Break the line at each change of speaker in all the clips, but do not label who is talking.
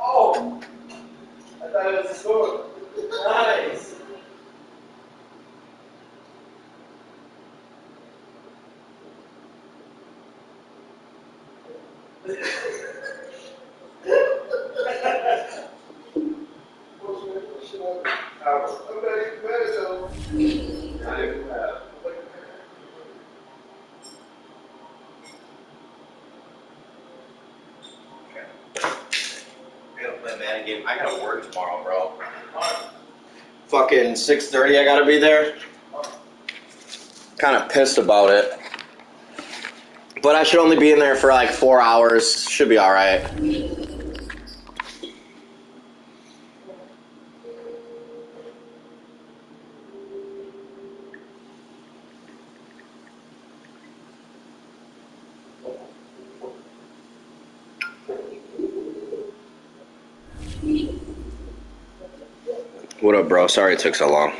Oh, I thought it was a score. Nice.
Madden game. I gotta work tomorrow, bro. Fucking 6:30. I gotta be there. Kind of pissed about it, but I should only be in there for like 4 hours. Should be all right. What up, bro? Sorry it took so long.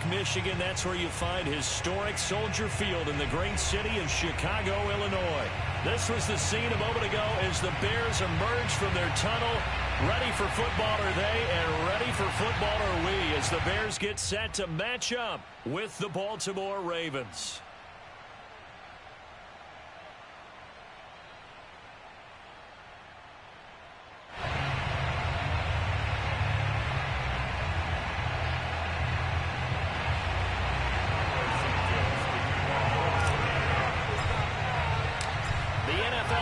Michigan, that's where you find historic Soldier Field in the great city of Chicago, Illinois. This was the scene a moment ago as the Bears emerged from their tunnel. Ready for football are they, and ready for football are we, as the Bears get set to match up with the Baltimore Ravens.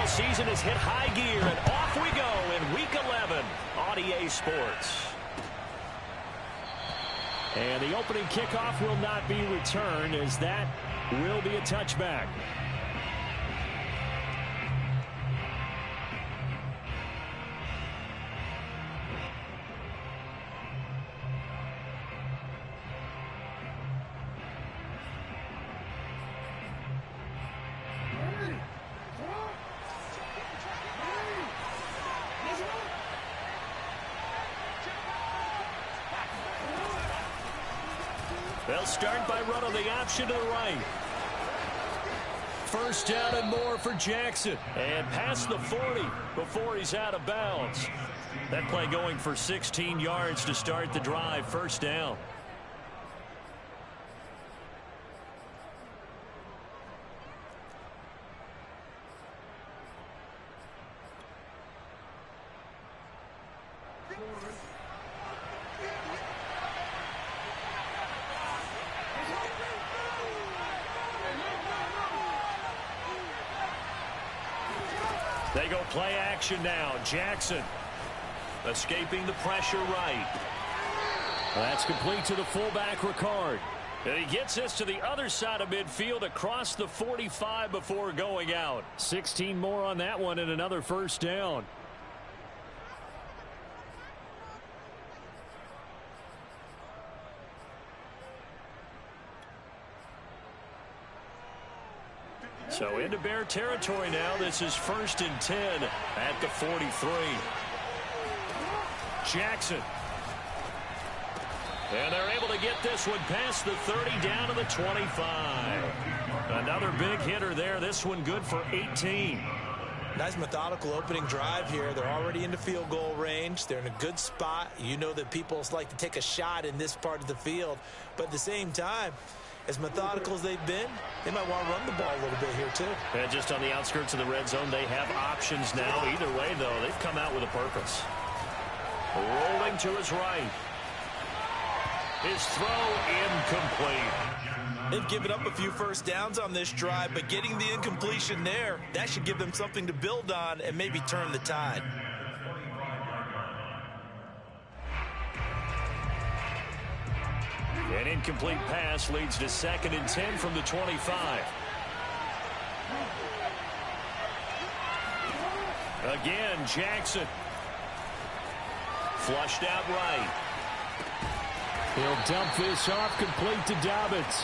Season has hit high gear, and off we go in Week 11 on EA Sports. And the opening kickoff will not be returned, as that will be a touchback. They'll start by running the option to the right. First down and more for Jackson. And past the 40 before he's out of bounds. That play going for 16 yards to start the drive. First down. They go play action now. Jackson escaping the pressure right. That's complete to the fullback, Ricard. And he gets us to the other side of midfield across the 45 before going out. 16 more on that one and another first down. So into Bear territory now. This is 1st and 10 at the 43. Jackson. And they're able to get this one past the 30 down to the 25. Another big hitter there. This one good for 18.
Nice methodical opening drive here. They're already into field goal range. They're in a good spot. You know that people like to take a shot in this part of the field. But at the same time, as methodical as they've been, they might want to run the ball a little bit here too.
And just on the outskirts of the red zone, they have options now. Either way, though, they've come out with a purpose. Rolling to his right. His throw incomplete.
They've given up a few first downs on this drive, but getting the incompletion there, that should give them something to build on and maybe turn the tide.
An incomplete pass leads to 2nd and 10 from the 25. Again, Jackson. Flushed out right. He'll dump this off complete to Dobbins.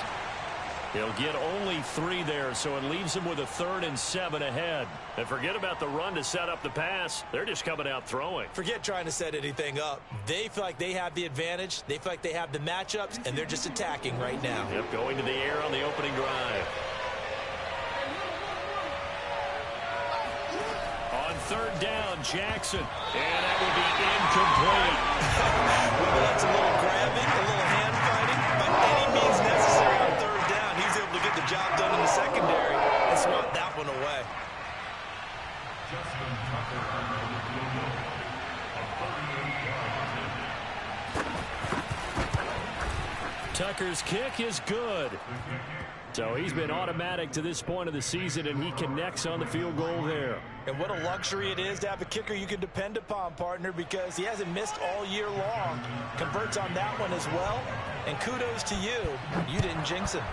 He'll get only 3 there, so it leaves him with a 3rd and 7 ahead. And forget about the run to set up the pass. They're just coming out throwing.
Forget trying to set anything up. They feel like they have the advantage. They feel like they have the matchups, and they're just attacking right now.
Yep, going to the air on the opening drive. On 3rd down, Jackson. And that will be incomplete.
Whether that's a little grabbing, a little hand fighting, by any means necessary on 3rd down, he's able to get the job done in the secondary and swat that one away.
Tucker's kick is good. So he's been automatic to this point of the season, and he connects on the field goal there.
And what a luxury it is to have a kicker you can depend upon, partner, because he hasn't missed all year long. Converts on that one as well. And kudos to you. You didn't jinx him.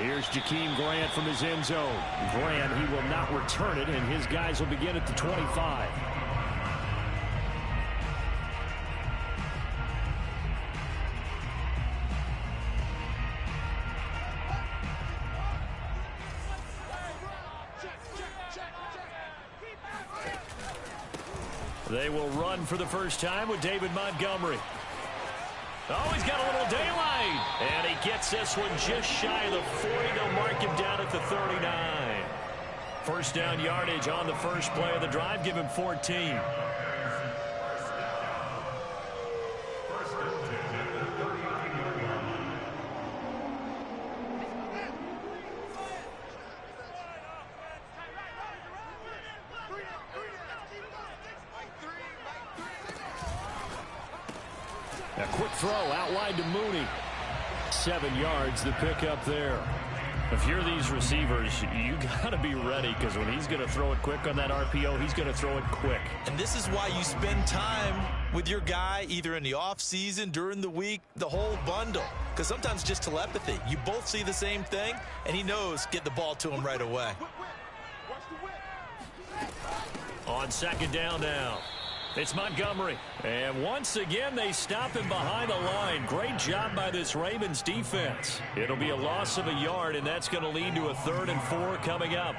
Here's Jakeem Grant from his end zone. Grant, he will not return it, and his guys will begin at the 25. They will run for the first time with David Montgomery. Oh, he's got a little daylight. And he gets this one just shy of the 40. They'll mark him down at the 39. First down yardage on the first play of the drive. Give him 14. A quick throw out wide to Mooney. 7 yards the pick up there. If you're these receivers, you got to be ready, because when he's going to throw it quick on that RPO, he's going to throw it quick.
And this is why you spend time with your guy either in the offseason, during the week, the whole bundle. Because sometimes just telepathy. You both see the same thing, and he knows get the ball to him right away.
On 2nd down now. It's Montgomery. And once again, they stop him behind the line. Great job by this Ravens defense. It'll be a loss of a yard, and that's going to lead to a 3rd and 4 coming up.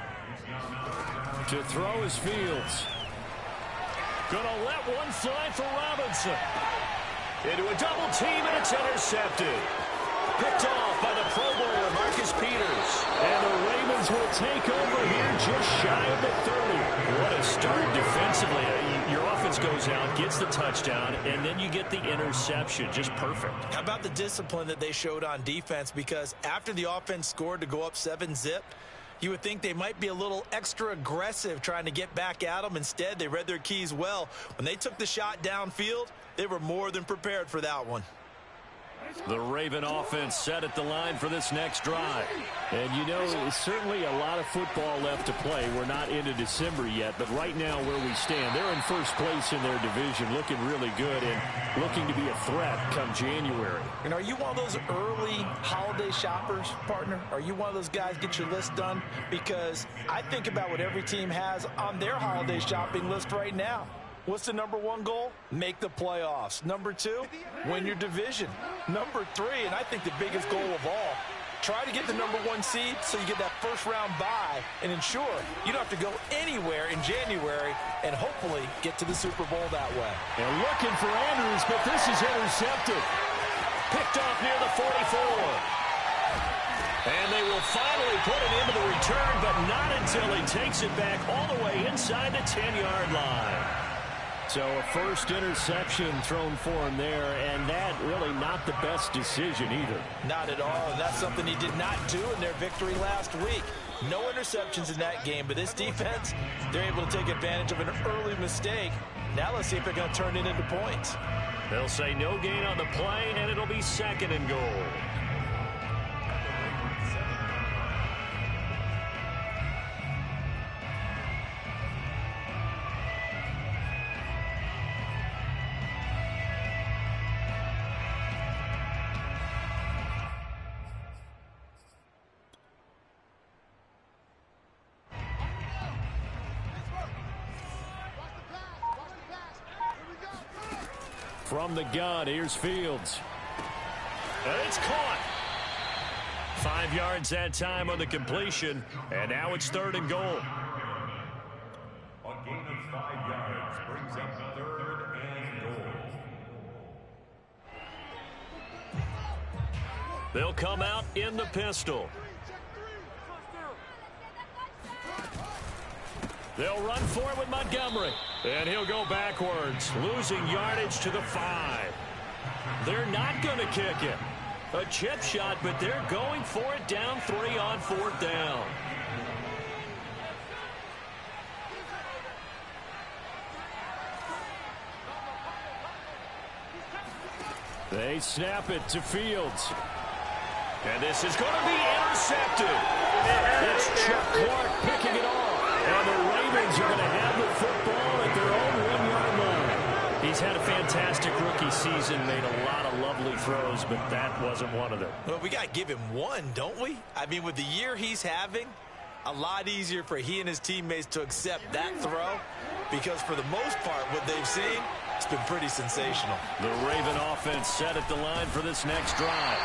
To throw is Fields. Going to let one fly for Robinson. Into a double team, and it's intercepted. Picked off by the Pro Bowler, Marcus Peters. And the Ravens will take over here just shy of the 30. What a start defensively. Your offense goes out, gets the touchdown, and then you get the interception. Just perfect.
How about the discipline that they showed on defense? Because after the offense scored to go up 7-zip, you would think they might be a little extra aggressive trying to get back at them. Instead, they read their keys well. When they took the shot downfield, they were more than prepared for that one.
The Raven offense set at the line for this next drive. And, you know, certainly a lot of football left to play. We're not into December yet, but right now where we stand, they're in first place in their division, looking really good and looking to be a threat come January.
And are you one of those early holiday shoppers, partner? Are you one of those guys get your list done? Because I think about what every team has on their holiday shopping list right now. What's the number 1 goal? Make the playoffs. Number 2, win your division. Number 3, and I think the biggest goal of all, try to get the number 1 seed so you get that first-round bye and ensure you don't have to go anywhere in January and hopefully get to the Super Bowl that way.
And looking for Andrews, but this is intercepted. Picked off near the 44. And they will finally put it into the return, but not until he takes it back all the way inside the 10-yard line. So a first interception thrown for him there, and that really not the best decision either.
Not at all, and that's something he did not do in their victory last week. No interceptions in that game, but this defense, they're able to take advantage of an early mistake. Now let's see if they're going to turn it into points.
They'll say no gain on the play, and it'll be 2nd and goal. From the gun, here's Fields. And it's caught. 5 yards that time on the completion, and now it's 3rd and goal.
A gain of 5 yards brings up 3rd and goal.
They'll come out in the pistol. They'll run for it with Montgomery. And he'll go backwards, losing yardage to the 5. They're not going to kick it. A chip shot, but they're going for it down 3 on 4th down. They snap it to Fields. And this is going to be intercepted. It's Chuck Clark picking it off. And the Ravens are going to have the football at their own 1-yard line. He's had a fantastic rookie season, made a lot of lovely throws, but that wasn't one of them.
Well, we got to give him one, don't we? I mean, with the year he's having, a lot easier for he and his teammates to accept that throw, because for the most part, what they've seen, it's been pretty sensational.
The Raven offense set at the line for this next drive.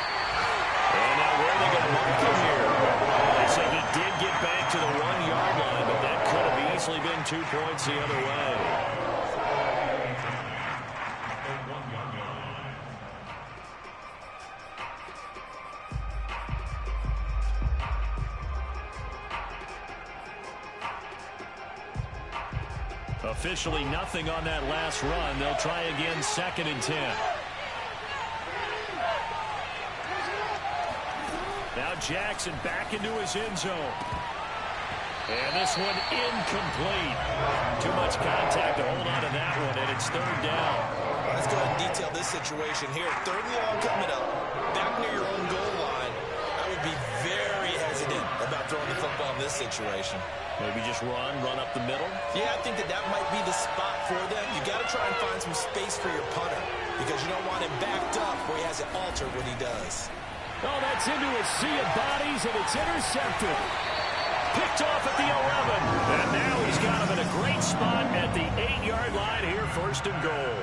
And now where are they going to mark him here? They say he did get back to the 1-yard line, but that could have easily been 2 points the other way. Officially nothing on that last run. They'll try again, 2nd and 10. Now Jackson back into his end zone. And this one incomplete. Too much contact to hold on to that one, and it's 3rd down.
Let's go ahead and detail this situation here. 3rd and long coming up. Back near your own goal line. I would be very hesitant about throwing the football in this situation.
Maybe just run up the middle?
Yeah, I think that might be the spot for them. You got to try and find some space for your punter, because you don't want him backed up where he has it altered when he does.
Oh, that's into a sea of bodies, and it's intercepted. Picked off at the 11. And now he's got him in a great spot at the 8-yard line here, 1st and goal.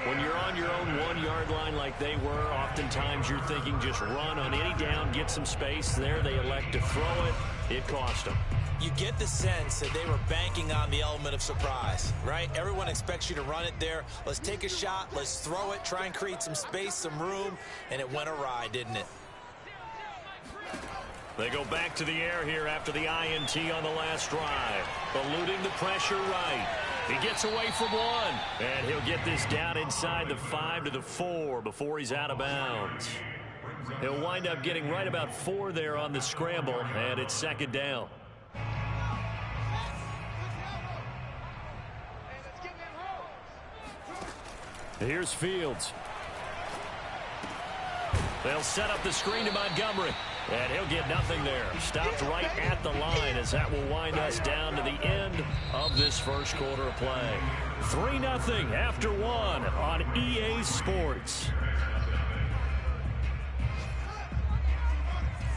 When you're on your own 1-yard line like they were, oftentimes you're thinking just run on any down, get some space. There they elect to throw it. It cost them.
You get the sense that they were banking on the element of surprise, right? Everyone expects you to run it there. Let's take a shot. Let's throw it. Try and create some space, some room. And it went awry, didn't it?
They go back to the air here after the INT on the last drive. Eluding the pressure right. He gets away from one. And he'll get this down inside the 5 to the 4 before he's out of bounds. He'll wind up getting right about 4 there on the scramble. And it's 2nd down. Here's Fields. They'll set up the screen to Montgomery. And he'll get nothing there. Stopped right at the line as that will wind us down to the end of this first quarter of play. 3-0 after 1 on EA Sports.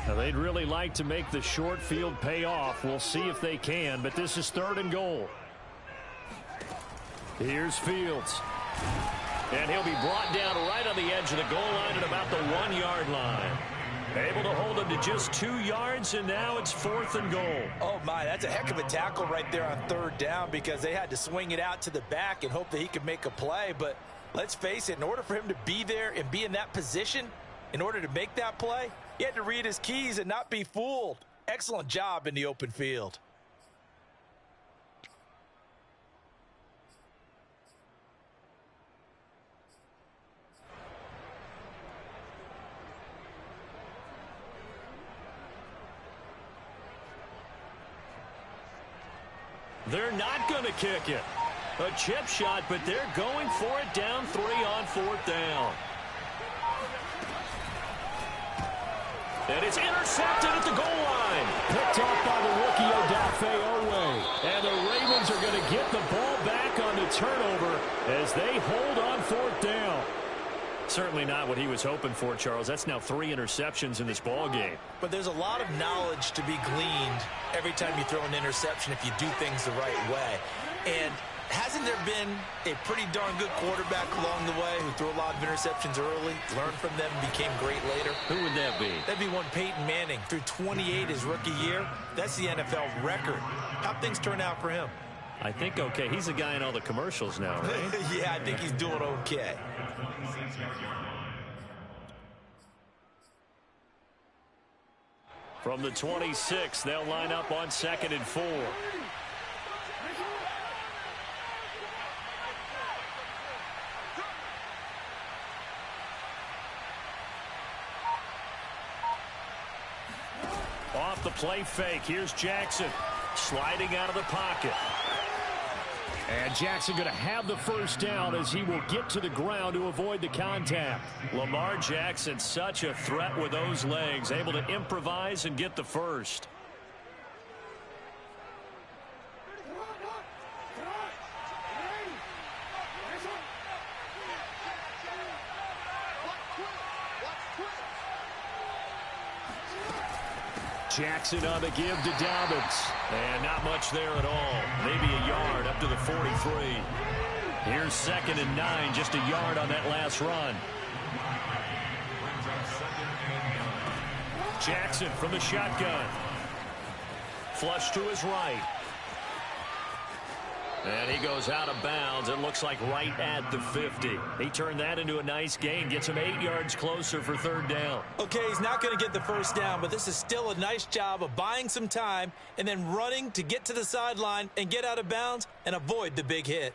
Now they'd really like to make the short field pay off. We'll see if they can, but this is 3rd and goal. Here's Fields. And he'll be brought down right on the edge of the goal line at about the 1-yard line. Able to hold him to just 2 yards, and now it's 4th and goal.
Oh, my, that's a heck of a tackle right there on 3rd down, because they had to swing it out to the back and hope that he could make a play. But let's face it, in order for him to be there and be in that position, in order to make that play, He had to read his keys and not be fooled. Excellent job in the open field.
They're not going to kick it. A chip shot, but they're going for it down 3 on 4th down. And it's intercepted at the goal line.
Picked off by the rookie Odafe Owe.
And the Ravens are going to get the ball back on the turnover as they hold on 4th down. Certainly not what he was hoping for, Charles. That's now 3 interceptions in this ball game.
But there's a lot of knowledge to be gleaned every time you throw an interception if you do things the right way. And hasn't there been a pretty darn good quarterback along the way who threw a lot of interceptions early, learned from them, and became great later?
Who would that be?
That'd be one Peyton Manning. Threw 28 his rookie year. That's the NFL record. How'd things turn out for him?
I think okay. He's the guy in all the commercials now, right?
Yeah, I think he's doing okay.
From the 26, they'll line up on 2nd and 4. Off the play fake. Here's Jackson sliding out of the pocket.
And Jackson going to have the first down as he will get to the ground to avoid the contact.
Lamar Jackson, such a threat with those legs, able to improvise and get the first. Jackson on the give to Dobbins. And not much there at all. Maybe a yard up to the 43. Here's 2nd and 9, just a yard on that last run. Jackson from the shotgun. Flush to his right. And he goes out of bounds. It looks like right at the 50. He turned that into a nice gain. Gets him 8 yards closer for 3rd down.
Okay, he's not going to get the first down, but this is still a nice job of buying some time and then running to get to the sideline and get out of bounds and avoid the big hit.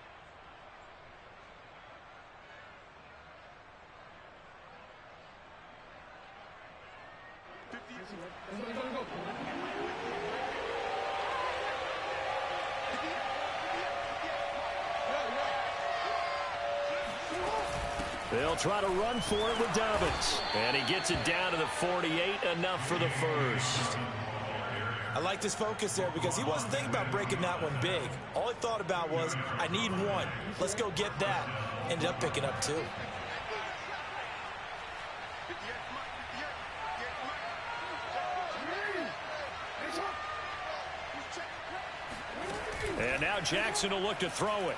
They'll try to run for it with Dobbins. And he gets it down to the 48, enough for the first.
I like this focus there because he wasn't thinking about breaking that one big. All he thought about was, I need one. Let's go get that. Ended up picking up 2.
And now Jackson will look to throw it.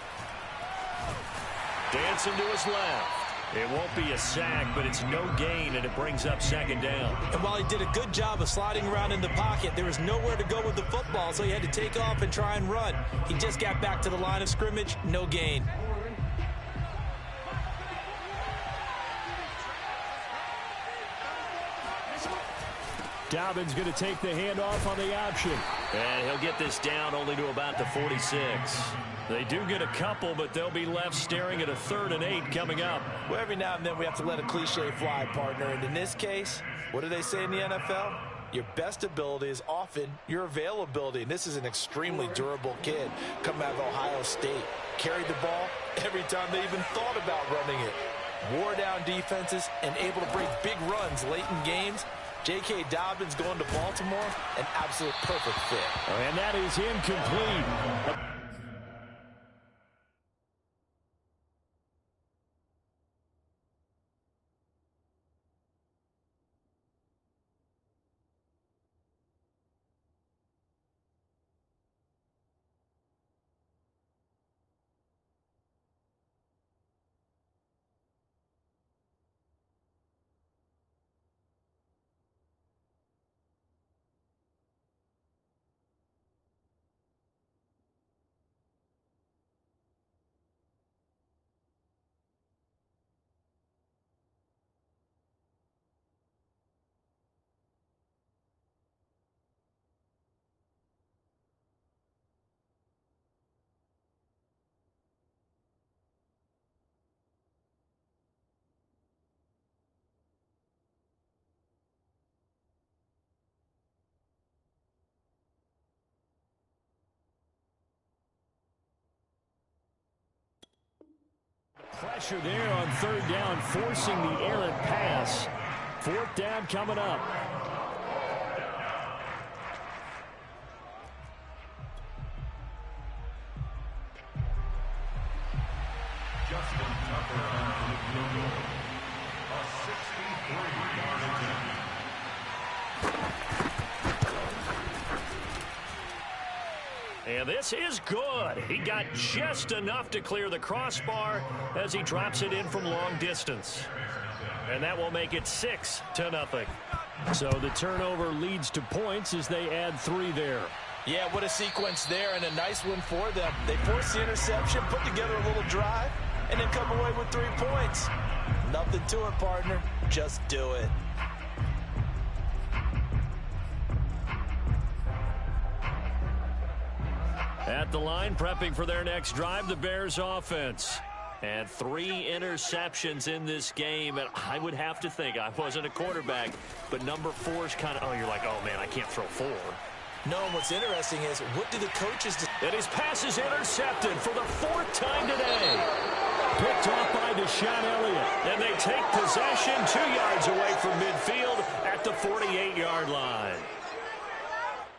Dancing to his left. It won't be a sack, but it's no gain, and it brings up 2nd down.
And while he did a good job of sliding around in the pocket, there was nowhere to go with the football, so he had to take off and try and run. He just got back to the line of scrimmage, no gain.
Dobbins going to take the handoff on the option.
And he'll get this down only to about the 46. They do get a couple, but they'll be left staring at a 3rd and 8 coming up.
Well, every now and then we have to let a cliche fly, partner. And in this case, what do they say in the NFL? Your best ability is often your availability. And this is an extremely durable kid coming out of Ohio State. Carried the ball every time they even thought about running it. Wore down defenses and able to break big runs late in games. J.K. Dobbins going to Baltimore, an absolute perfect fit.
And that is incomplete. Pressure there on third down, forcing the errant pass. Fourth down coming up.
Justin Tucker on the field goal. A 63-yard attempt.
And this is good. He got just enough to clear the crossbar as he drops it in from long distance. And that will make it 6-0.
So the turnover leads to points as they add 3 there.
Yeah, what a sequence there, and a nice one for them. They forced the interception, put together a little drive, and then come away with 3 points. Nothing to it, partner. Just do it.
At the line, prepping for their next drive, the Bears offense. And 3 interceptions in this game. And I would have to think, I wasn't a quarterback, but number 4 is kind of, you're like, oh, man, I can't throw 4.
No, what's interesting is, what do the coaches do?
And his pass is intercepted for the 4th time today. Picked off by Deshaun Elliott. And they take possession 2 yards away from midfield at the 48-yard line.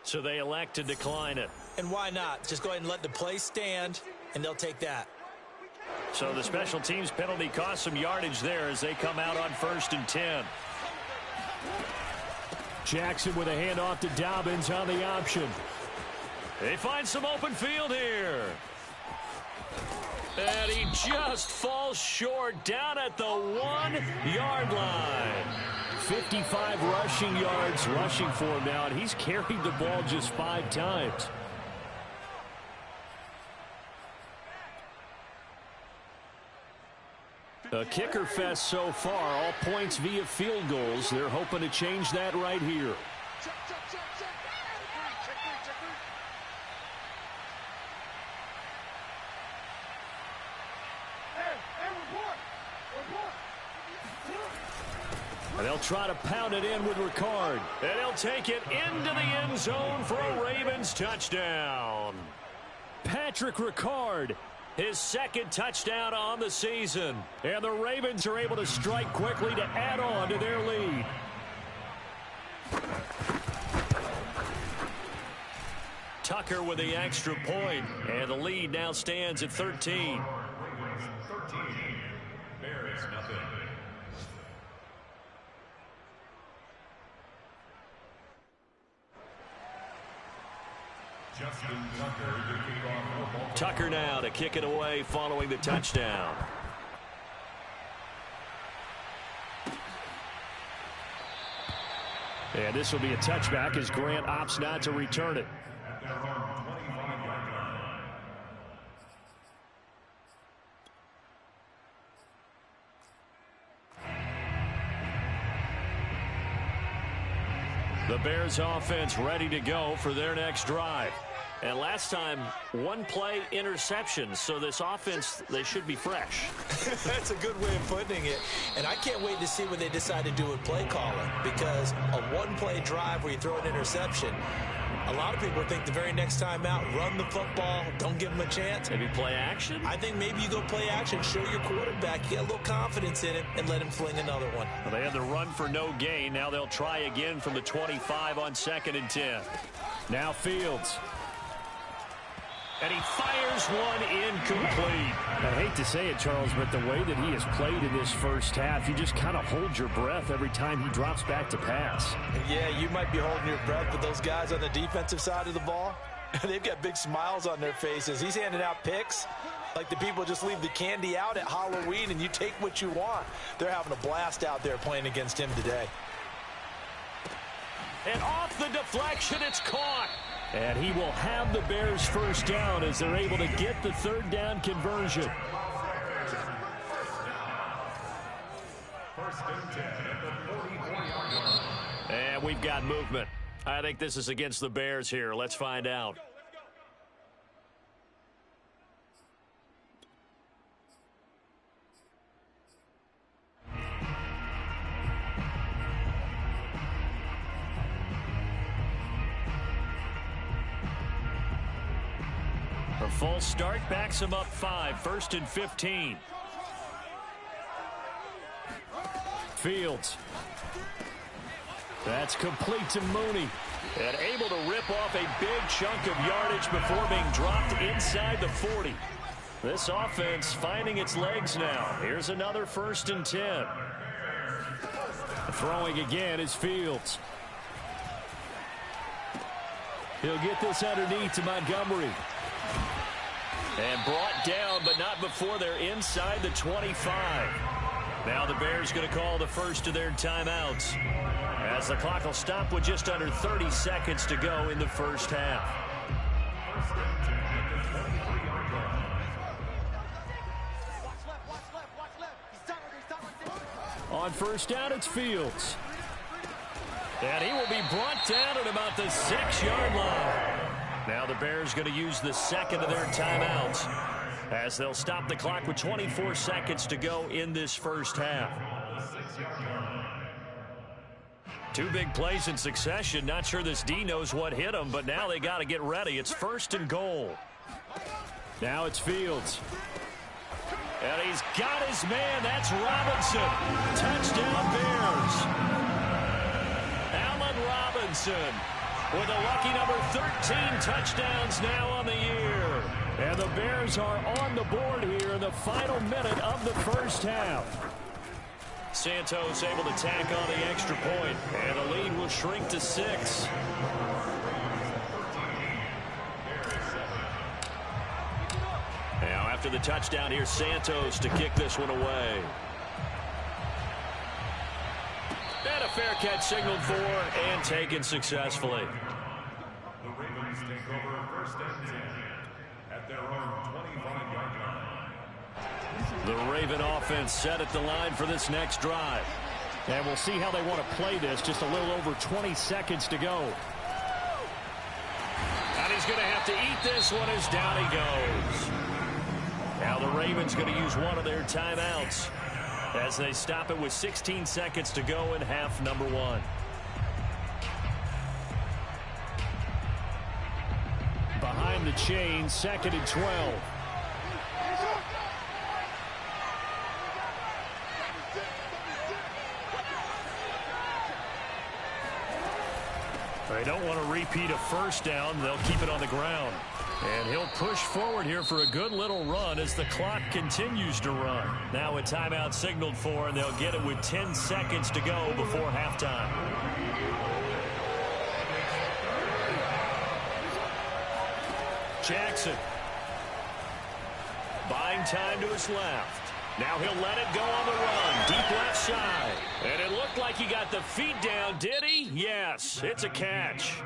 So they elect to decline it.
And why not? Just go ahead and let the play stand, and they'll take that.
So the special teams penalty cost some yardage there as they come out on 1st and 10.
Jackson with a handoff to Dobbins on the option.
They find some open field here. And he just falls short down at the 1-yard line.
55 rushing yards rushing for him now, and he's carried the ball just 5 times. A kicker fest so far, all points via field goals. They're hoping to change that right here. And they'll try to pound it in with Ricard.
And he'll take it into the end zone for a Ravens touchdown.
Patrick Ricard,
his 2nd touchdown on the season.
And the Ravens are able to strike quickly to add on to their lead.
Tucker with the extra point. And the lead now stands at 13.
Ravens 13. Bears nothing. Justin Tucker to kick off the ball.
Tucker now to kick it away following the touchdown.
And this will be a touchback as Grant opts not to return it.
At their own 25-yard line.
The Bears offense ready to go for their next drive. And last time, 1-play interception. So this offense, they should be fresh.
That's a good way of putting it. And I can't wait to see what they decide to do with play calling. Because a 1-play drive where you throw an interception, a lot of people think the very next time out, run the football, don't give them a chance.
Maybe play action?
I think maybe you go play action, show your quarterback, get a little confidence in him, and let him fling another one.
Well, they had the run for no gain. Now they'll try again from the 25 on 2nd and 10.
Now Fields.
And he fires one incomplete.
I hate to say it, Charles, but the way that he has played in this first half, you just kind of hold your breath every time he drops back to pass.
Yeah, you might be holding your breath, but those guys on the defensive side of the ball, they've got big smiles on their faces. He's handing out picks like the people just leave the candy out at Halloween and you take what you want. They're having a blast out there playing against him today.
And off the deflection, it's caught.
And he will have the Bears first down as they're able to get the 3rd down conversion.
First and 10 at the 44-yard line.
And we've got movement. I think this is against the Bears here. Let's find out. A full start backs him up 5. 1st and 15.
Fields. That's complete to Mooney. And able to rip off a big chunk of yardage before being dropped inside the 40. This offense finding its legs now. Here's another 1st and 10. Throwing again is Fields. He'll get this underneath to Montgomery. And brought down, but not before they're inside the 25. Now the Bears going to call the first of their timeouts, as the clock will stop with just under 30 seconds to go in the first half. On first down, it's Fields. And he will be brought down at about the 6-yard line. Now the Bears going to use the second of their timeouts, as they'll stop the clock with 24 seconds to go in this first half. 2 big plays in succession. Not sure this D knows what hit him, but now they got to get ready. It's 1st and goal. Now it's Fields. And he's got his man. That's Robinson. Touchdown Bears. Allen Robinson with a lucky number 13 touchdowns now on the year. And the Bears are on the board here in the final minute of the first half. Santos able to tack on the extra point, and the lead will shrink to 6. Now after the touchdown, here's Santos to kick this one away. And a fair catch signaled for and taken successfully.
The Ravens take over 1st and 10 at their own 25-yard line.
The Raven offense set at the line for this next drive. And we'll see how they want to play this. Just a little over 20 seconds to go. And he's going to have to eat this one as down he goes. Now the Ravens going to use one of their timeouts as they stop it with 16 seconds to go in half number 1. Behind the chain, 2nd and 12. They don't want to repeat a first down. They'll keep it on the ground. And he'll push forward here for a good little run as the clock continues to run. Now a timeout signaled for, and they'll get it with 10 seconds to go before halftime. Jackson. Buying time to his left. Now he'll let it go on the run. Deep left side. And it looked like he got the feet down, did he? Yes, it's a catch.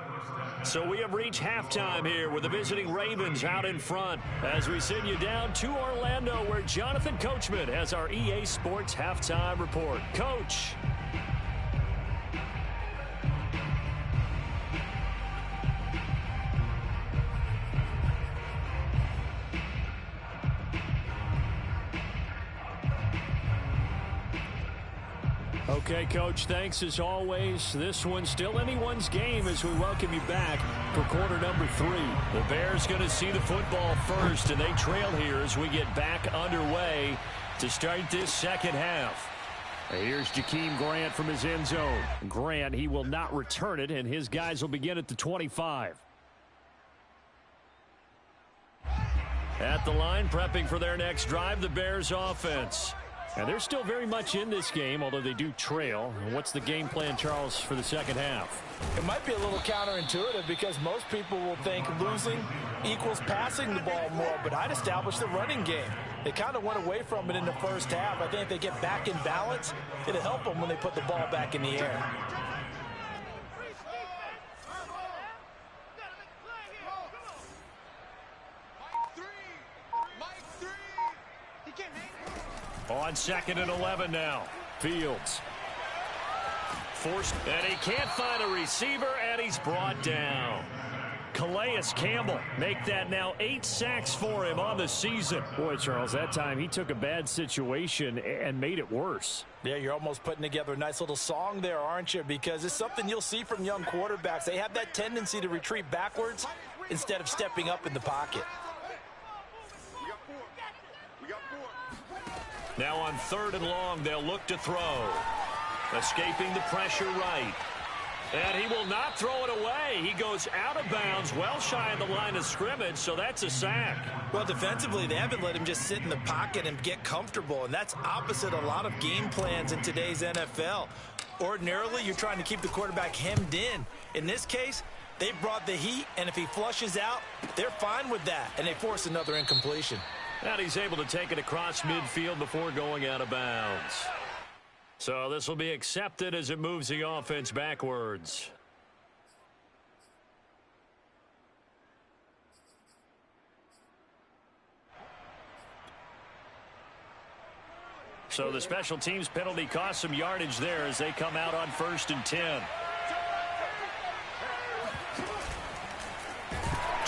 So we have reached halftime here with the visiting Ravens out in front as we send you down to Orlando, where Jonathan Coachman has our EA Sports halftime report. Coach. Okay, Coach, thanks as always. This one's still anyone's game as we welcome you back for quarter number 3. The Bears going to see the football first, and they trail here as we get back underway to start this second half. Here's Jakeem Grant from his end zone. Grant, he will not return it, and his guys will begin at the 25. At the line, prepping for their next drive, the Bears offense. And they're still very much in this game, although they do trail. What's the game plan, Charles, for the second half?
It might be a little counterintuitive because most people will think losing equals passing the ball more, but I'd establish the running game. They kind of went away from it in the first half. I think if they get back in balance, it'll help them when they put the ball back in the air.
On 2nd and 11 now. Fields. Forced, and he can't find a receiver, and he's brought down. Calais Campbell make that now 8 sacks for him on the season. Boy, Charles, that time he took a bad situation and made it worse.
Yeah, you're almost putting together a nice little song there, aren't you? Because it's something you'll see from young quarterbacks. They have that tendency to retreat backwards instead of stepping up in the pocket.
Now on 3rd and long, they'll look to throw.
Escaping the pressure right. And he will not throw it away. He goes out of bounds, well shy of the line of scrimmage, so that's a sack.
Well, defensively, they haven't let him just sit in the pocket and get comfortable, and that's opposite a lot of game plans in today's NFL. Ordinarily, you're trying to keep the quarterback hemmed in. In this case, they brought the heat, and if he flushes out, they're fine with that, and they force another incompletion.
And he's able to take it across midfield before going out of bounds. So this will be accepted as it moves the offense backwards. So the special teams penalty cost some yardage there as they come out on 1st and 10.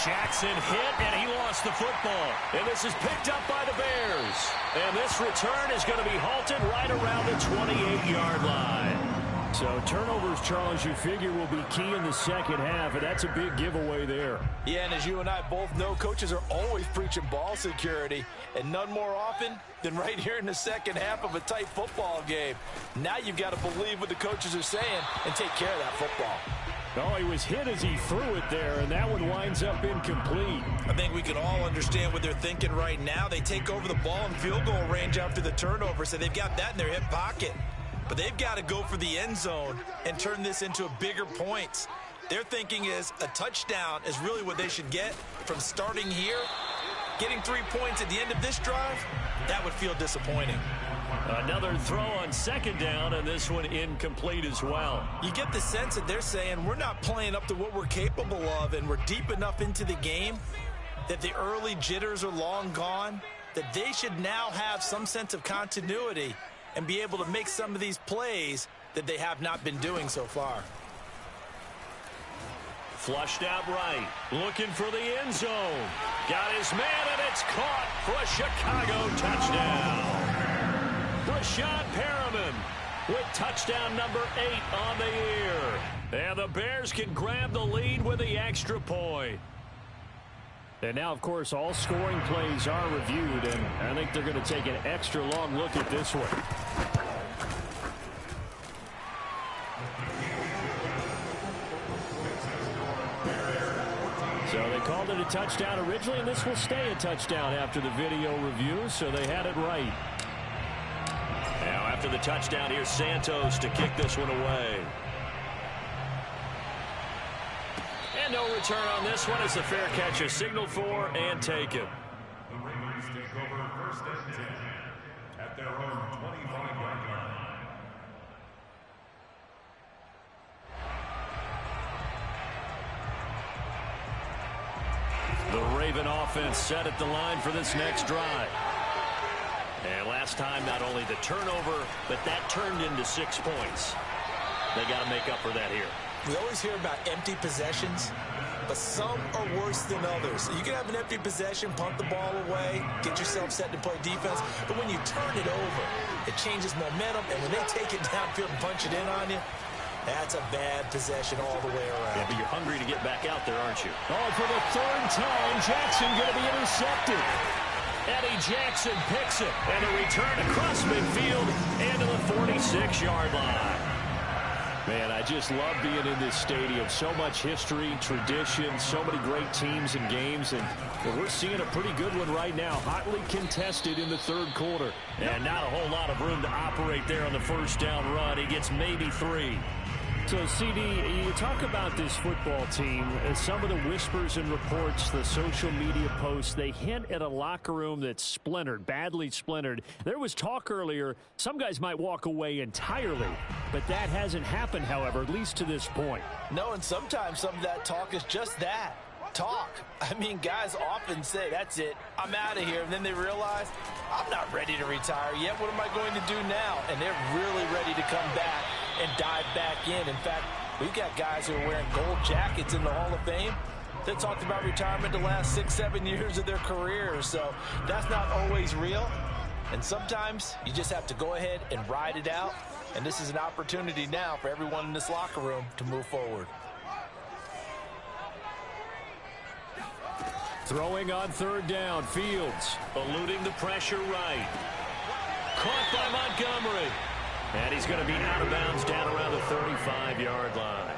Jackson hit, and he lost the football. And this is picked up by the Bears. And this return is going to be halted right around the 28-yard line.
So turnovers, Charles, you figure will be key in the second half, and that's a big giveaway there.
Yeah, and as you and I both know, coaches are always preaching ball security, and none more often than right here in the second half of a tight football game. Now you've got to believe what the coaches are saying and take care of that football.
Oh, he was hit as he threw it there, and that one winds up incomplete.
I think we can all understand what they're thinking right now. They take over the ball in field goal range after the turnover, so they've got that in their hip pocket. But they've got to go for the end zone and turn this into a bigger points. Their thinking is a touchdown is really what they should get from starting here. Getting 3 points at the end of this drive, that would feel disappointing.
Another throw on 2nd down, and this one incomplete as well.
You get the sense that they're saying we're not playing up to what we're capable of, and we're deep enough into the game that the early jitters are long gone, that they should now have some sense of continuity and be able to make some of these plays that they have not been doing so far.
Flushed out right, looking for the end zone. Got his man, and it's caught for a Chicago touchdown. Brashad Perriman with touchdown number 8 on the year. And the Bears can grab the lead with the extra point.
And now, of course, all scoring plays are reviewed, and I think they're going to take an extra long look at this one. So they called it a touchdown originally, and this will stay a touchdown after the video review, so they had it right.
Now after the touchdown, here's Santos to kick this one away. And no return on this one. It's a fair catch, a signal for and taken.
The Ravens take over 1st and 10 at their own 25-yard line.
The Raven offense set at the line for this next drive. And last time, not only the turnover, but that turned into 6 points. They got to make up for that here.
We always hear about empty possessions, but some are worse than others. You can have an empty possession, punt the ball away, get yourself set to play defense, but when you turn it over, it changes momentum, and when they take it downfield and punch it in on you, that's a bad possession all the way around.
Yeah, but you're hungry to get back out there, aren't you?
Oh, for the 3rd time, Jackson going to be intercepted.
Eddie Jackson picks it, and a return across midfield and to the 46-yard line.
Man, I just love being in this stadium. So much history, tradition, so many great teams and games, and we're seeing a pretty good one right now. Hotly contested in the 3rd quarter.
And not a whole lot of room to operate there on the 1st down run. He gets maybe 3.
So, CD, you talk about this football team, some of the whispers and reports, the social media posts, they hint at a locker room that's splintered, badly splintered. There was talk earlier, some guys might walk away entirely, but that hasn't happened, however, at least to this point.
No, and sometimes some of that talk is just that, talk. I mean, guys often say, that's it, I'm out of here, and then they realize, I'm not ready to retire yet, what am I going to do now? And they're really ready to come back and dive back in. In fact, we've got guys who are wearing gold jackets in the Hall of Fame that talked about retirement the last 6-7 years of their careers. So that's not always real. And sometimes you just have to go ahead and ride it out. And this is an opportunity now for everyone in this locker room to move forward.
Throwing on 3rd down, Fields.
Eluding the pressure right. Caught by Montgomery. And he's going to be out of bounds down around the 35-yard line.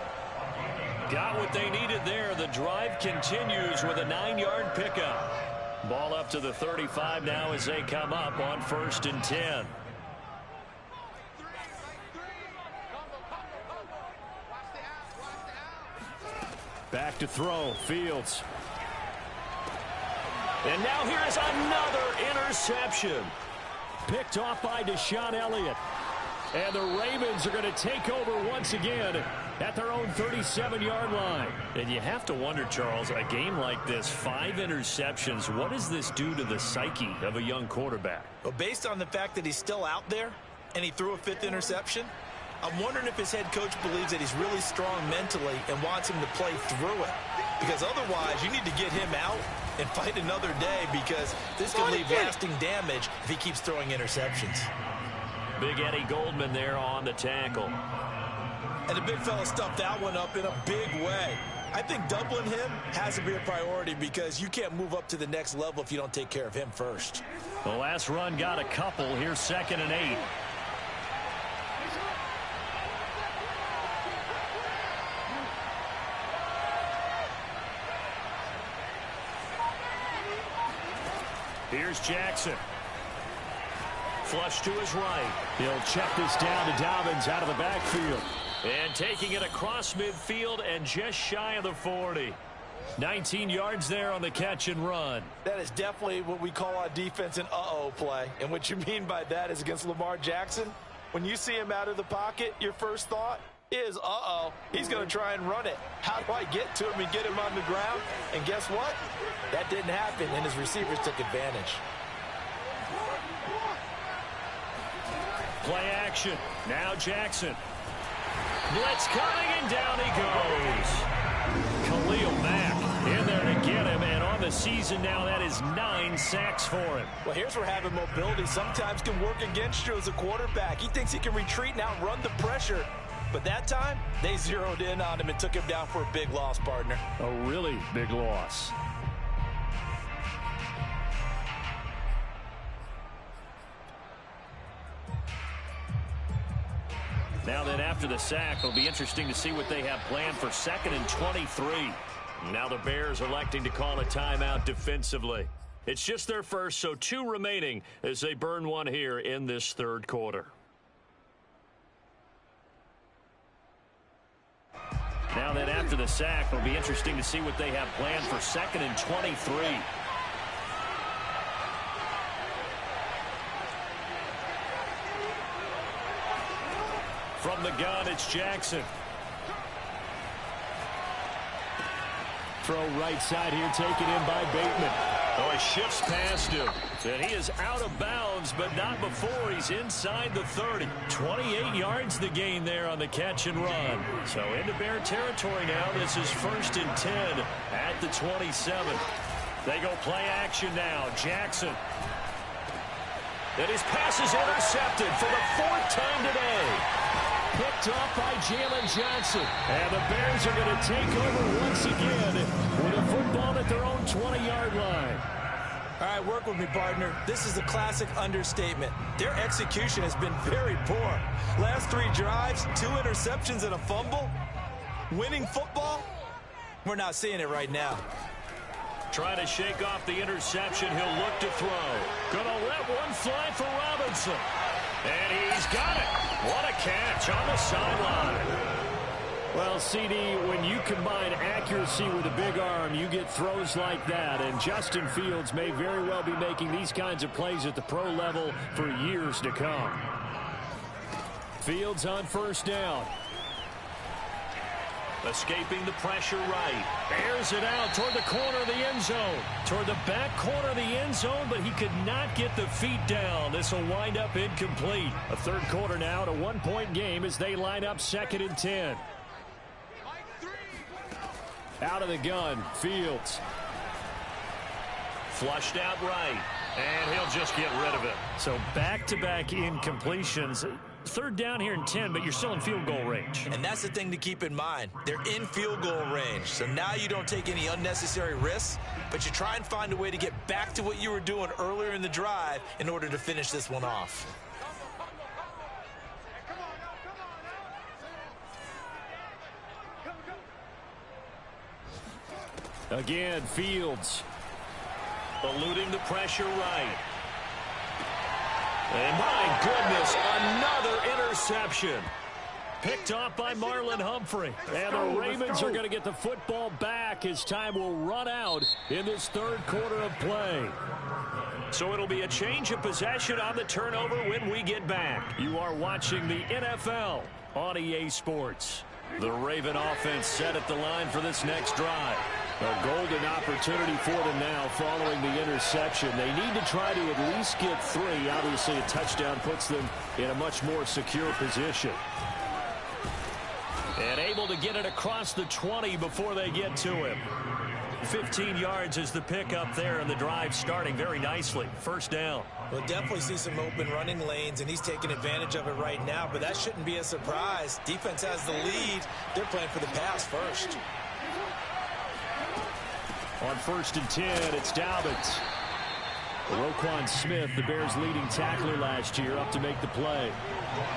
Got what they needed there. The drive continues with a 9-yard pickup. Ball up to the 35 now as they come up on 1st and 10. Back to throw, Fields. And now here's another interception. Picked off by Deshaun Elliott. And the Ravens are going to take over once again at their own 37-yard line. And you have to wonder, Charles, a game like this, 5 interceptions, what does this do to the psyche of a young quarterback?
Well, based on the fact that he's still out there and he threw a 5th interception, I'm wondering if his head coach believes that he's really strong mentally and wants him to play through it. Because otherwise, you need to get him out and fight another day, because this could leave lasting damage if he keeps throwing interceptions.
Big Eddie Goldman there on the tackle.
And the big fella stuffed that one up in a big way. I think doubling him has to be a priority, because you can't move up to the next level if you don't take care of him first.
The last run got a couple. Here's 2nd and 8. Here's Jackson. Flush to his right. He'll check this down to Dobbins out of the backfield. And taking it across midfield and just shy of the 40. 19 yards there on the catch and run.
That is definitely what we call on defense an uh-oh play. And what you mean by that is against Lamar Jackson, when you see him out of the pocket, your first thought is, uh-oh, he's going to try and run it. How do I get to him and get him on the ground? And guess what? That didn't happen, and his receivers took advantage.
Play action. Now Jackson. Blitz coming, and down he goes. Khalil Mack in there to get him, and on the season now, that is 9 sacks for him.
Well, here's where having mobility sometimes can work against you as a quarterback. He thinks he can retreat and outrun the pressure. But that time, they zeroed in on him and took him down for a big loss, partner.
A really big loss. Now then, after the sack, it'll be interesting to see what they have planned for 2nd and 23. Now the Bears electing to call a timeout defensively. It's just their first, so 2 remaining as they burn one here in this 3rd quarter. Now then, after the sack, it'll be interesting to see what they have planned for 2nd and 23. From the gun, it's Jackson. Throw right side here, taken in by Bateman. Oh, he shifts past him. And he is out of bounds, but not before he's inside the 30. 28 yards the gain there on the catch and run. So into Bear territory now. This is 1st and 10 at the 27. They go play action now. Jackson. And his pass is intercepted for the 4th time today. Picked off by Jalen Johnson. And the Bears are going to take over once again with a football at their own 20-yard line.
All right, work with me, partner. This is a classic understatement. Their execution has been very poor. Last 3 drives, 2 interceptions and a fumble. Winning football? We're not seeing it right now.
Trying to shake off the interception. He'll look to throw. Gonna let one fly for Robinson. And he's got it. What a catch on the sideline. Well, CD, when you combine accuracy with a big arm, you get throws like that. And Justin Fields may very well be making these kinds of plays at the pro level for years to come. Fields on 1st down. Escaping the pressure right. Airs it out toward the corner of the end zone. Toward the back corner of the end zone, but he could not get the feet down. This will wind up incomplete. A 3rd quarter now, a 1-point game as they line up 2nd and 10. Out of the gun, Fields. Flushed out right. And he'll just get rid of it. So back-to-back incompletions. 3rd down here and 10, but you're still in field goal range.
And that's the thing to keep in mind. They're in field goal range. So now you don't take any unnecessary risks, but you try and find a way to get back to what you were doing earlier in the drive in order to finish this one off.
Again, Fields. Eluding the pressure right. And my goodness, another interception. Picked off by Marlon Humphrey. And the Ravens are going to get the football back as time will run out in this third quarter of play. So it'll be a change of possession on the turnover when we get back. You are watching the NFL on EA Sports. The Raven offense set at the line for this next drive. A golden opportunity for them now following the interception. They need to try to at least get 3. Obviously, a touchdown puts them in a much more secure position. And able to get it across the 20 before they get to him. 15 yards is the pickup there, and the drive starting very nicely. First down.
We'll definitely see some open running lanes, and he's taking advantage of it right now, but that shouldn't be a surprise. Defense has the lead. They're playing for the pass first.
On 1st and 10, it's Dobbins. Roquan Smith, the Bears' leading tackler last year, up to make the play.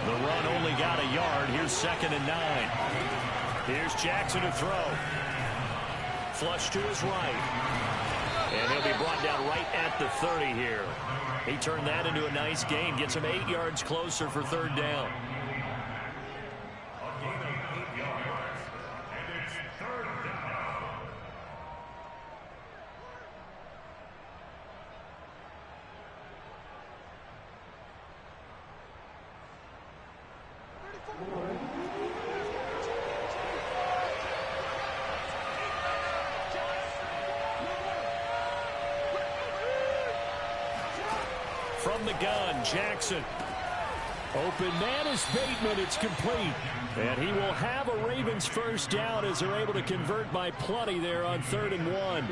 The run only got a yard. Here's 2nd and 9. Here's Jackson to throw. Flush to his right. And he'll be brought down right at the 30 here. He turned that into a nice gain. Gets him 8 yards closer for 3rd down.
A gain of 8 yards. And it's 3rd down.
From the gun, Jackson. Open man is Bateman. It's complete. And he will have a Ravens first down as they're able to convert by plenty there on 3rd and 1.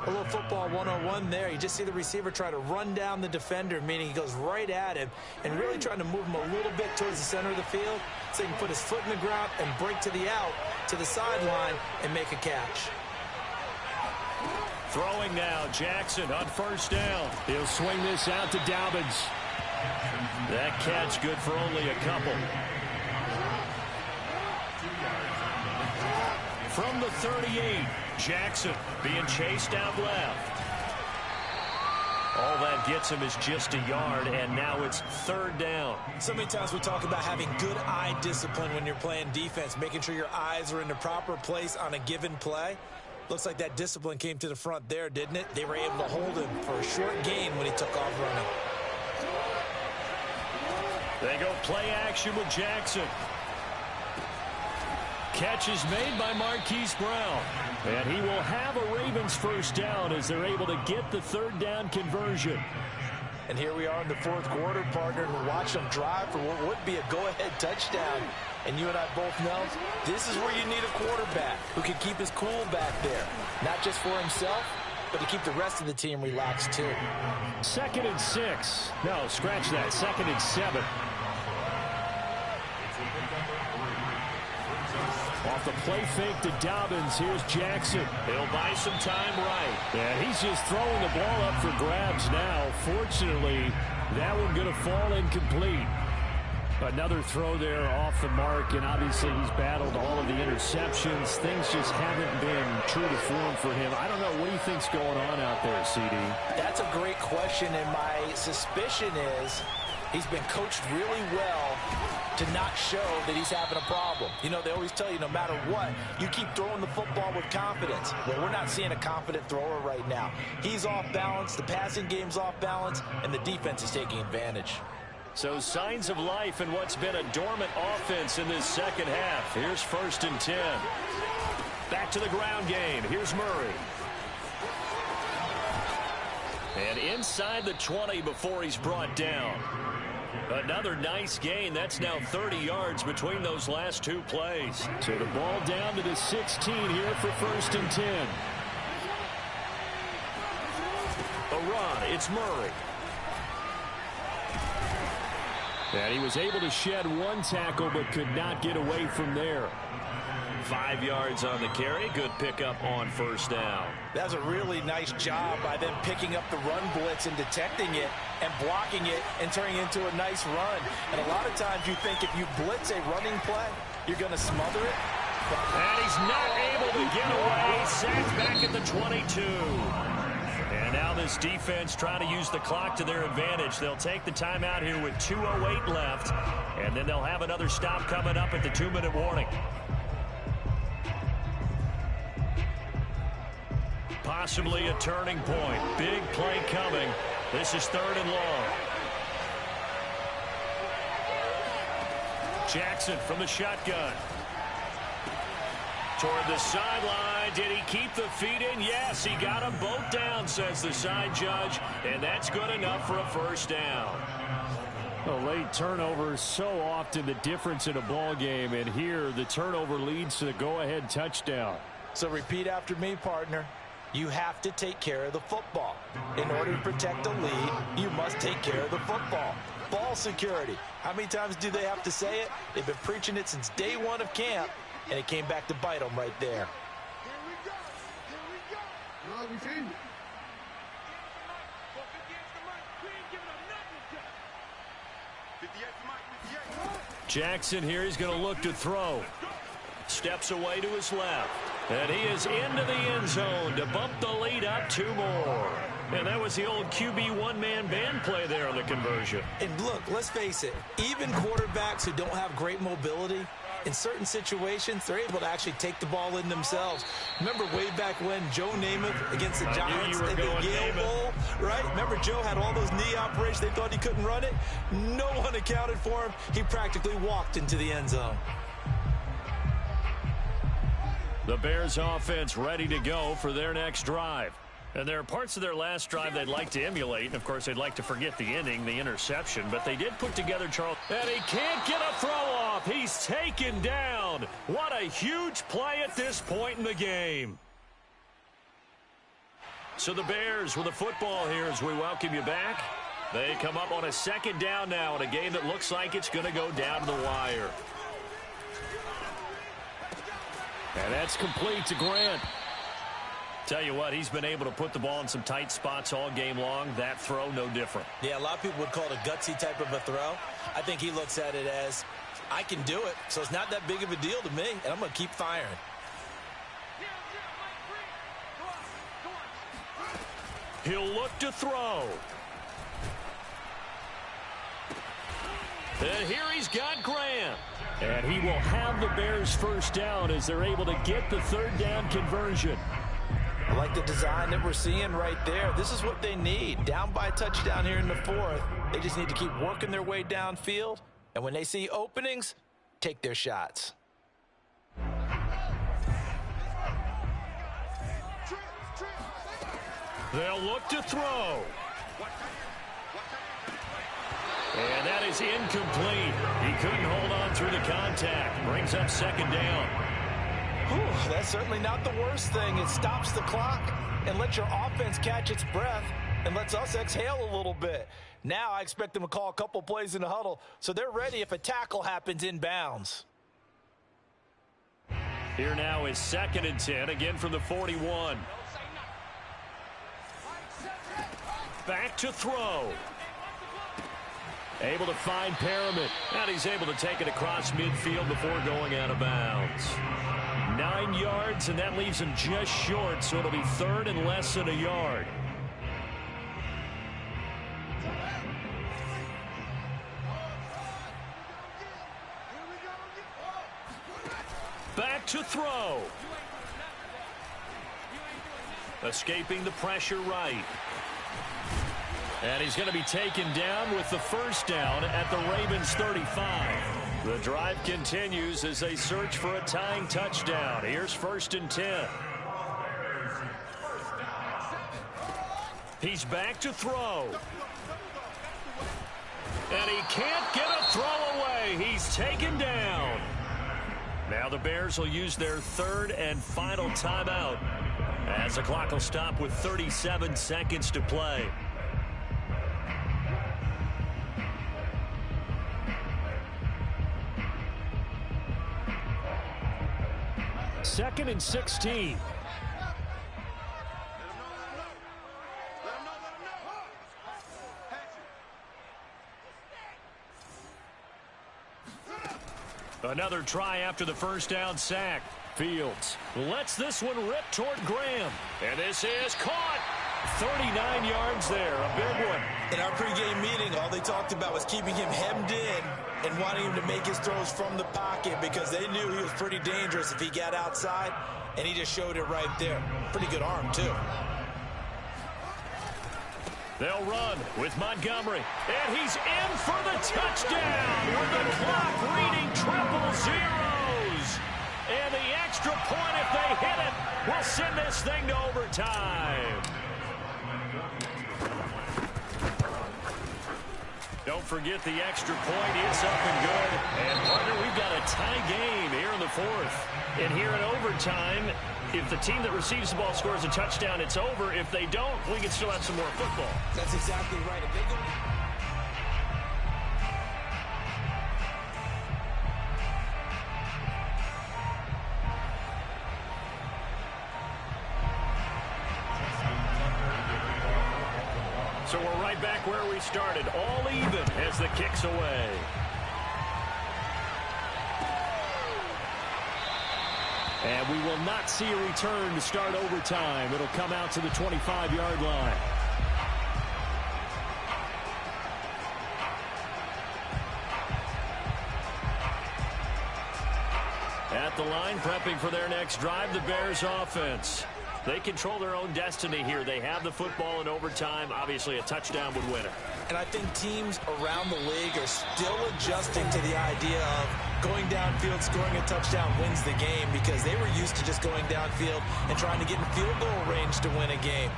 A little football 101 there. You just see the receiver try to run down the defender, meaning he goes right at him and really trying to move him a little bit towards the center of the field so he can put his foot in the ground and break to the out, to the sideline, and make a catch.
Throwing now, Jackson on 1st down. He'll swing this out to Dobbins. That catch good for only a couple. From the 38, Jackson being chased out left. All that gets him is just a yard, and now it's 3rd down.
So many times we talk about having good eye discipline when you're playing defense, making sure your eyes are in the proper place on a given play. Looks like that discipline came to the front there, didn't it? They were able to hold him for a short gain when he took off running.
They go play action with Jackson. Catch is made by Marquise Brown. And he will have a Ravens first down as they're able to get the 3rd down conversion.
And here we are in the 4th quarter, partner, and watch them drive for what would be a go-ahead touchdown. And you and I both know this is where you need a quarterback who can keep his cool back there. Not just for himself, but to keep the rest of the team relaxed too.
2nd and 6. No, scratch that. 2nd and 7. Off the play fake to Dobbins. Here's Jackson. He'll buy some time right. And he's just throwing the ball up for grabs now. Fortunately, that one going to fall incomplete. Another throw there off the mark, and obviously he's battled all of the interceptions. Things just haven't been true to form for him. I don't know. What do you think's going on out there, CD?
That's a great question, and my suspicion is he's been coached really well to not show that he's having a problem. You know, they always tell you no matter what, you keep throwing the football with confidence. Well, we're not seeing a confident thrower right now. He's off balance, the passing game's off balance, and the defense is taking advantage.
So signs of life in what's been a dormant offense in this second half. Here's 1st and 10. Back to the ground game. Here's Murray. And inside the 20 before he's brought down. Another nice gain. That's now 30 yards between those last 2 plays. So the ball down to the 16 here for 1st and 10. A run. It's Murray. And he was able to shed 1 tackle but could not get away from there. 5 yards on the carry. Good pickup on 1st down.
That was a really nice job by them picking up the run blitz and detecting it and blocking it and turning it into a nice run. And a lot of times you think if you blitz a running play, you're going to smother it.
And he's not able to get away. Sacked back at the 22. And now this defense trying to use the clock to their advantage. They'll take the timeout here with 2:08 left. And then they'll have another stop coming up at the 2-minute warning. Possibly a turning point. Big play coming. This is 3rd and long. Jackson from the shotgun. Toward the sideline. Did he keep the feet in? Yes, he got them both down, says the side judge. And that's good enough for a first down.
A late turnover is so often the difference in a ball game. And here, the turnover leads to the go-ahead touchdown.
So repeat after me, partner. You have to take care of the football. In order to protect a lead, you must take care of the football. Ball security. How many times do they have to say it? They've been preaching it since day one of camp, and it came back to bite them right there.
Jackson here, he's going to look to throw. Steps away to his left. And he is into the end zone to bump the lead up 2 more. And that was the old QB one-man band play there on the conversion.
And look, let's face it, even quarterbacks who don't have great mobility, in certain situations, they're able to actually take the ball in themselves. Remember way back when Joe Namath against the Giants in the Yale Bowl, right? Remember Joe had all those knee operations. They thought he couldn't run it. No one accounted for him. He practically walked into the end zone.
The Bears offense ready to go for their next drive. And there are parts of their last drive they'd like to emulate. And, of course, they'd like to forget the inning, the interception. But they did put together Charles. And he can't get a throw off. He's taken down. What a huge play at this point in the game. So the Bears with the football here as we welcome you back. They come up on a 2nd down now in a game that looks like it's going to go down to the wire.
And that's complete to Grant.
Tell you what, he's been able to put the ball in some tight spots all game long. That throw, no different.
Yeah, a lot of people would call it a gutsy type of a throw. I think he looks at it as, I can do it, so it's not that big of a deal to me, and I'm going to keep firing.
He'll look to throw. And here he's got Grant.
And he will have the Bears first down as they're able to get the 3rd down conversion.
I like the design that we're seeing right there. This is what they need. Down by a touchdown here in the 4th. They just need to keep working their way downfield. And when they see openings, take their shots.
They'll look to throw. And that is incomplete. He couldn't hold on through the contact. Brings up 2nd down.
Whew, that's certainly not the worst thing. It stops the clock and lets your offense catch its breath and lets us exhale a little bit. Now I expect them to call a couple plays in the huddle so they're ready if a tackle happens inbounds.
Here now is 2nd and 10, again from the 41. Back to throw. Able to find Perriman. And he's able to take it across midfield before going out of bounds. 9 yards, and that leaves him just short, so it'll be 3rd and less than a yard. Back to throw. Escaping the pressure right. And he's going to be taken down with the first down at the Ravens 35. The drive continues as they search for a tying touchdown. Here's 1st and 10. He's back to throw. And he can't get a throw away. He's taken down. Now the Bears will use their 3rd and final timeout as the clock will stop with 37 seconds to play.
Second and 16.
Another try after the first down sack. Fields lets this one rip toward Graham. And this is caught. 39 yards there, a big one.
In our pregame meeting, all they talked about was keeping him hemmed in and wanting him to make his throws from the pocket because they knew he was pretty dangerous if he got outside, and he just showed it right there. Pretty good arm, too.
They'll run with Montgomery, and he's in for the touchdown with the clock reading triple zeros. And the extra point, if they hit it, will send this thing to overtime. Don't forget the extra point. It's up and good. And, partner, we've got a tie game here in the fourth. And here in overtime, if the team that receives the ball scores a touchdown, it's over. If they don't, we can still have some more football.
That's exactly right. If they go...
So we're right back where we started, all even as the kick's away. And we will not see a return to start overtime. It'll come out to the 25-yard line. At the line, prepping for their next drive, the Bears offense. They control their own destiny here. They have the football in overtime. Obviously, a touchdown would win it.
And I think teams around the league are still adjusting to the idea of going downfield, scoring a touchdown wins the game because they were used to just going downfield and trying to get in field goal range to win a game.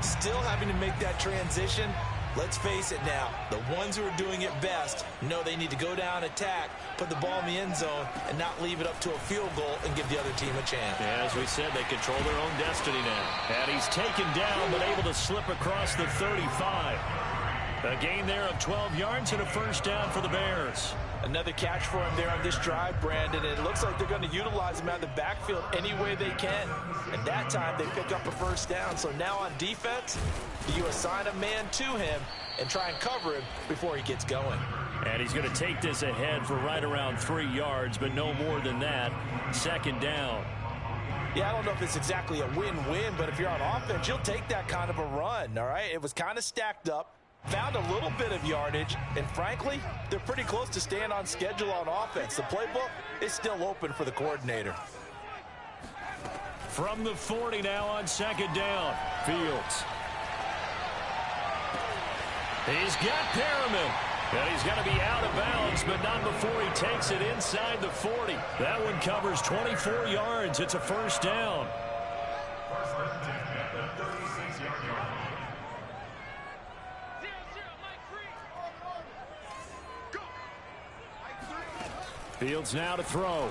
Still having to make that transition. Let's face it now, the ones who are doing it best know they need to go down, attack, put the ball in the end zone, and not leave it up to a field goal and give the other team a chance.
Yeah, as we said, they control their own destiny now. And he's taken down, but able to slip across the 35. A gain there of 12 yards and a first down for the Bears.
Another catch for him there on this drive, Brandon. It looks like they're going to utilize him out of the backfield any way they can. And that time they pick up a first down. So now on defense, you assign a man to him and try and cover him before he gets going.
And he's going to take this ahead for right around 3 yards, but no more than that. Second down.
Yeah, I don't know if it's exactly a win-win, but if you're on offense, you'll take that kind of a run, all right? It was kind of stacked up. Found a little bit of yardage, and frankly, they're pretty close to staying on schedule on offense. The playbook is still open for the coordinator.
From the 40 now on second down, Fields. He's got Perriman. And he's going to be out of bounds, but not before he takes it inside the 40. That one covers 24 yards. It's a first down.
First and 10 at the 36-yard line.
Fields now to throw.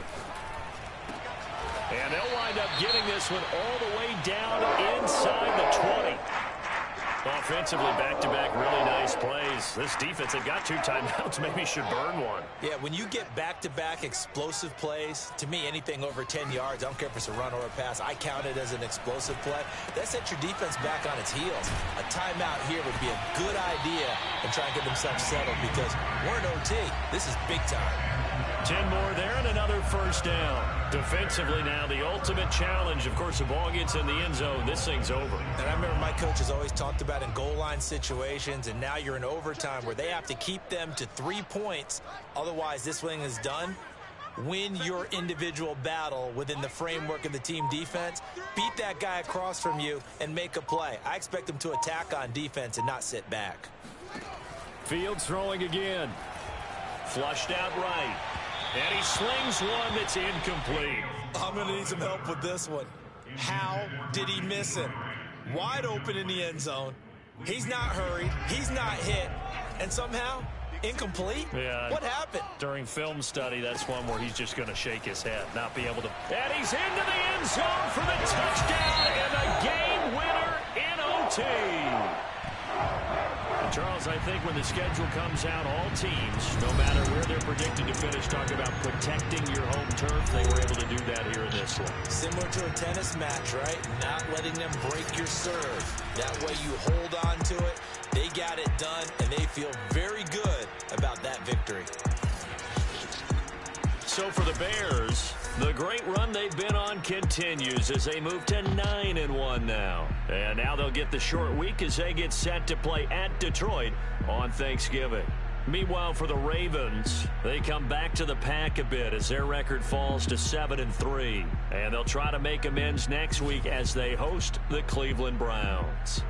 And they'll wind up getting this one all the way down inside the 20. Offensively, back-to-back really nice plays. This defense, they've got 2 timeouts, maybe should burn one.
Yeah, when you get back-to-back explosive plays, to me, anything over 10 yards, I don't care if it's a run or a pass, I count it as an explosive play. That sets your defense back on its heels. A timeout here would be a good idea and try and get themselves settled because we're in OT. This is big time.
10 more there and another first down. Defensively now, the ultimate challenge. Of course, the ball gets in the end zone. This thing's over.
And I remember my coach has always talked about in goal line situations, and now you're in overtime where they have to keep them to 3 points. Otherwise, this thing is done. Win your individual battle within the framework of the team defense. Beat that guy across from you and make a play. I expect them to attack on defense and not sit back.
Fields throwing again. Flushed out right. And he slings one that's incomplete.
I'm going to need some help with this one. How did he miss him? Wide open in the end zone. He's not hurried. He's not hit. And somehow, incomplete?
Yeah.
What happened?
During film study, that's one where he's just going to shake his head, not be able to. And he's into the end zone for the touchdown and a game winner in OT. Charles, I think when the schedule comes out, all teams, no matter where they're predicted to finish, talk about protecting your home turf. They were able to do that here in this one.
Similar to a tennis match, right? Not letting them break your serve. That way you hold on to it. They got it done, and they feel very good about that victory.
So for the Bears, The great run they've been on continues as they move to 9-1 now. And now they'll get the short week as they get set to play at Detroit on Thanksgiving. Meanwhile, for the Ravens, they come back to the pack a bit as their record falls to 7-3. And they'll try to make amends next week as they host the Cleveland Browns.